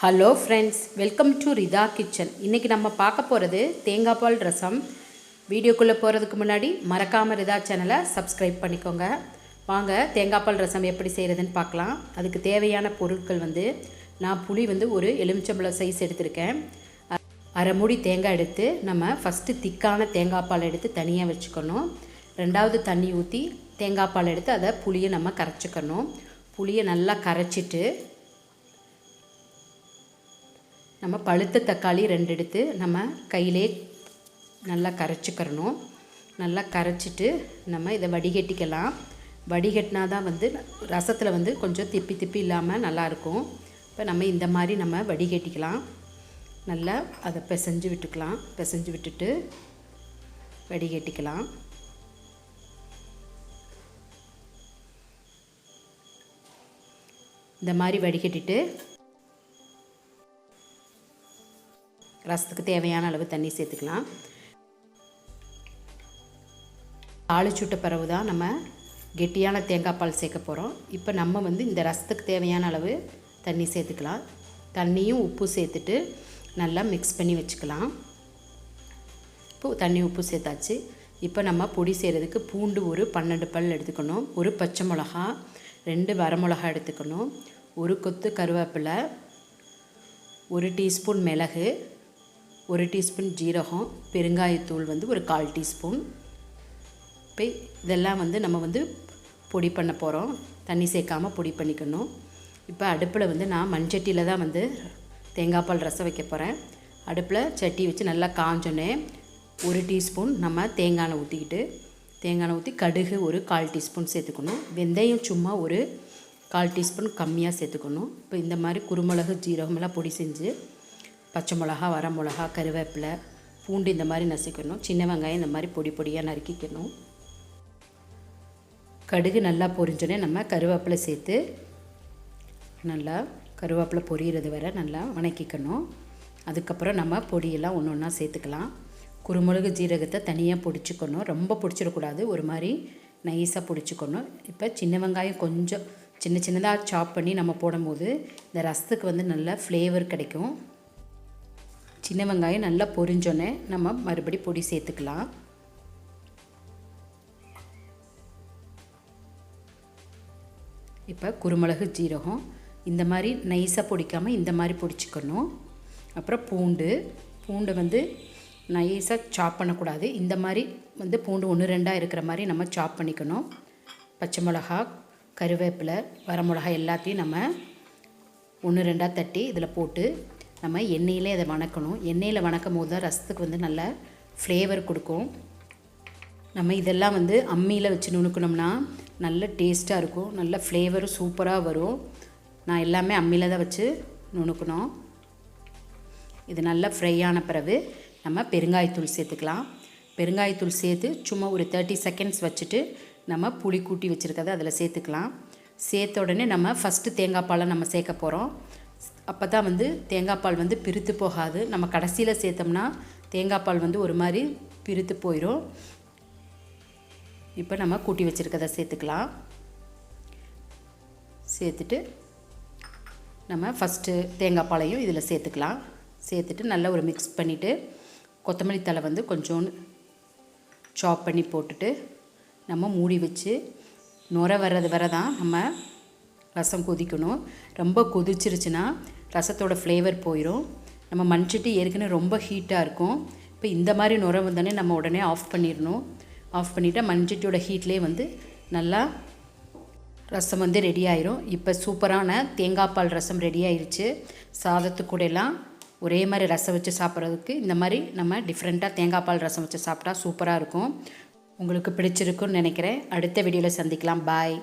Hello friends, welcome to Rida kitchen. இன்றைக்கி நம்ம பார்க்க போகிறது தேங்காய் பால் ரசம். வீடியோக்குள்ளே போகிறதுக்கு முன்னாடி மறக்காமல் ரிதா சேனலை சப்ஸ்கிரைப் பண்ணிக்கோங்க. வாங்க தேங்காய் பால் ரசம் எப்படி செய்கிறதுன்னு பார்க்கலாம். அதுக்கு தேவையான பொருட்கள் நான் புளி ஒரு எலுமிச்சம்பழம் சைஸ் எடுத்திருக்கேன். அரை மூடி தேங்காய் எடுத்து நம்ம ஃபஸ்ட்டு திக்கான தேங்காய் பால் எடுத்து தனியாக வச்சுக்கணும். ரெண்டாவது தண்ணி ஊற்றி தேங்காய் பால் எடுத்து அதை புளியை நம்ம கரைச்சிக்கணும். புளியை நல்லா கரைச்சிட்டு நம்ம பழுத்த தக்காளி 2 எடுத்து நம்ம கையிலே நல்லா கரைச்சிக்கிறணும். நல்லா கரைச்சிட்டு நம்ம இதை வடிகட்டிக்கலாம். வடிகட்டினா தான் ரசத்தில் கொஞ்சம் திப்பி திப்பி இல்லாமல் நல்லாயிருக்கும். இப்போ நம்ம இந்த மாதிரி நம்ம வடிகட்டிக்கலாம். நல்லா அதை பிசைஞ்சு விட்டுக்கலாம். பிசைஞ்சு விட்டுட்டு வடிகட்டிக்கலாம். இந்த மாதிரி வடிகட்டிட்டு ரசத்துக்கு தேவையான அளவு தண்ணி சேர்த்துக்கலாம். தாளிச்சுட்ட பிறகு தான் நம்ம கெட்டியான தேங்காய் பால் சேர்க்க போகிறோம். இப்போ நம்ம இந்த ரசத்துக்கு தேவையான அளவு தண்ணி சேர்த்துக்கலாம். தண்ணியும் உப்பு சேர்த்துட்டு நல்லா மிக்ஸ் பண்ணி வச்சுக்கலாம். இப்போ தண்ணி உப்பு சேர்த்தாச்சு. இப்போ நம்ம பொடி செய்கிறதுக்கு பூண்டு ஒரு 12 பல் எடுத்துக்கணும். ஒரு பச்சை மிளகா, 2 வரமிளகா எடுத்துக்கணும். ஒரு கொத்து கருவேப்பிலை, 1 டீஸ்பூன் மிளகு, 1 டீஸ்பூன் ஜீரகம், பெருங்காயத்தூள் ஒரு 1/4 டீஸ்பூன். இப்போ இதெல்லாம் நம்ம பொடி பண்ண போகிறோம். தண்ணி சேர்க்காமல் பொடி பண்ணிக்கணும். இப்போ அடுப்பில் நான் மண்சட்டியில் தான் தேங்காய் பால் ரசம் வைக்க போகிறேன். அடுப்பில் சட்டி வச்சு நல்லா காஞ்சோன்னே 1 டீஸ்பூன் நம்ம தேங்காய் எண்ணெய் ஊற்றிக்கிட்டு தேங்காய் ஊற்றி கடுகு ஒரு 1/4 டீஸ்பூன் சேர்த்துக்கணும். வெந்தயம் சும்மா ஒரு 1/4 டீஸ்பூன் கம்மியாக சேர்த்துக்கணும். இப்போ இந்த மாதிரி குருமிளகு ஜீரகமெல்லாம் பொடி செஞ்சு பச்சை மிளகா, வரமிளகா, கருவேப்பிலை, பூண்டு இந்த மாதிரி நசுக்கணும். சின்ன வெங்காயம் இந்த மாதிரி பொடி பொடியாக நறுக்கிக்கணும். கடுகு நல்லா பொரிஞ்சோடனே நம்ம கருவேப்பிலை சேர்த்து நல்லா கருவேப்பிலை பொரியிறது வரை நல்லா வணக்கிக்கணும். அதுக்கப்புறம் நம்ம பொடியெல்லாம் ஒன்று ஒன்றா சேர்த்துக்கலாம். குருமிளகு ஜீரகத்தை தனியாக பொடிச்சுக்கணும். ரொம்ப பொடிச்சிடக்கூடாது, ஒரு மாதிரி நைஸாக பொடிச்சுக்கணும். இப்போ சின்ன வெங்காயம் கொஞ்சம் சின்ன சின்னதாக சாப் பண்ணி நம்ம போடும்போது இந்த ரசத்துக்கு நல்ல ஃப்ளேவர் கிடைக்கும். சின்ன வெங்காயம் நல்லா பொரிஞ்சோன்னே நம்ம மறுபடி பொடி சேர்த்துக்கலாம். இப்போ குருமிளகு ஜீரகம் இந்த மாதிரி நைஸாக பொடிக்காமல் இந்த மாதிரி பொடிச்சுக்கணும். அப்புறம் பூண்டு நைஸாக சாப் பண்ணக்கூடாது. இந்த மாதிரி பூண்டு 1-2 இருக்கிற மாதிரி நம்ம சாப் பண்ணிக்கணும். பச்சை மிளகா, கருவேப்பிலை, வரமிளகா எல்லாத்தையும் நம்ம 1-2 தட்டி இதில் போட்டு நம்ம எண்ணெயிலே அதை வணக்கணும். எண்ணெயில் வணக்கும் போது தான் ரசத்துக்கு நல்ல ஃப்ளேவர் கொடுக்கும். நம்ம இதெல்லாம் அம்மியில் வச்சு நுணுக்கணும்னா நல்ல டேஸ்ட்டாக இருக்கும். நல்ல ஃப்ளேவரும் சூப்பராக வரும். நான் எல்லாமே அம்மியில் தான் வச்சு நுணுக்கணும். இது நல்லா ஃப்ரை ஆன பிறகு நம்ம பெருங்காயத்தூள் சேர்த்துக்கலாம். பெருங்காயத்தூள் சேர்த்து சும்மா ஒரு 30 செகண்ட்ஸ் வச்சுட்டு நம்ம புளி கூட்டி வச்சுருக்கதை அதில் சேர்த்துக்கலாம். சேர்த்த உடனே நம்ம ஃபஸ்ட்டு தேங்காய் பாலை நம்ம சேர்க்க போகிறோம். அப்போ தான் தேங்காய் பால் பிரித்து போகாது. நம்ம கடைசியில் சேர்த்தோம்னா தேங்காய் பால் ஒரு மாதிரி பிரித்து போயிடும். இப்போ நம்ம கூட்டி வச்சுருக்கதை சேர்த்துக்கலாம். சேர்த்துட்டு நம்ம ஃபஸ்ட்டு தேங்காய் பாலையும் இதில் சேர்த்துக்கலாம். சேர்த்துட்டு நல்லா ஒரு மிக்ஸ் பண்ணிவிட்டு கொத்தமல்லி தழை கொஞ்சோண்டு சாப் பண்ணி போட்டுட்டு நம்ம மூடி வச்சு நுர வர்றது வரை தான் நம்ம ரசம் கொதிக்கணும். ரொம்ப கொதிச்சிருச்சுன்னா ரசத்தோட ஃப்ளேவர் போயிடும். நம்ம மண்சட்டி ஏற்கனவே ரொம்ப ஹீட்டாக இருக்கும். இப்போ இந்த மாதிரி நுர வந்தோடனே நம்ம உடனே ஆஃப் பண்ணிடணும். ஆஃப் பண்ணிவிட்டால் மண்சட்டியோட ஹீட்லேயே நல்லா ரசம் ரெடி ஆயிரும். இப்போ சூப்பரான தேங்காய் பால் ரசம் ரெடி ஆயிடுச்சு. சாதத்துக்கூடலாம் ஒரே மாதிரி ரசம் வச்சு சாப்பிட்றதுக்கு இந்த மாதிரி நம்ம டிஃப்ரெண்ட்டாக தேங்காய் பால் ரசம் வச்சு சாப்பிட்டா சூப்பராக இருக்கும். உங்களுக்கு பிடிச்சிருக்குன்னு நினைக்கிறேன். அடுத்த வீடியோவில் சந்திக்கலாம். பாய்.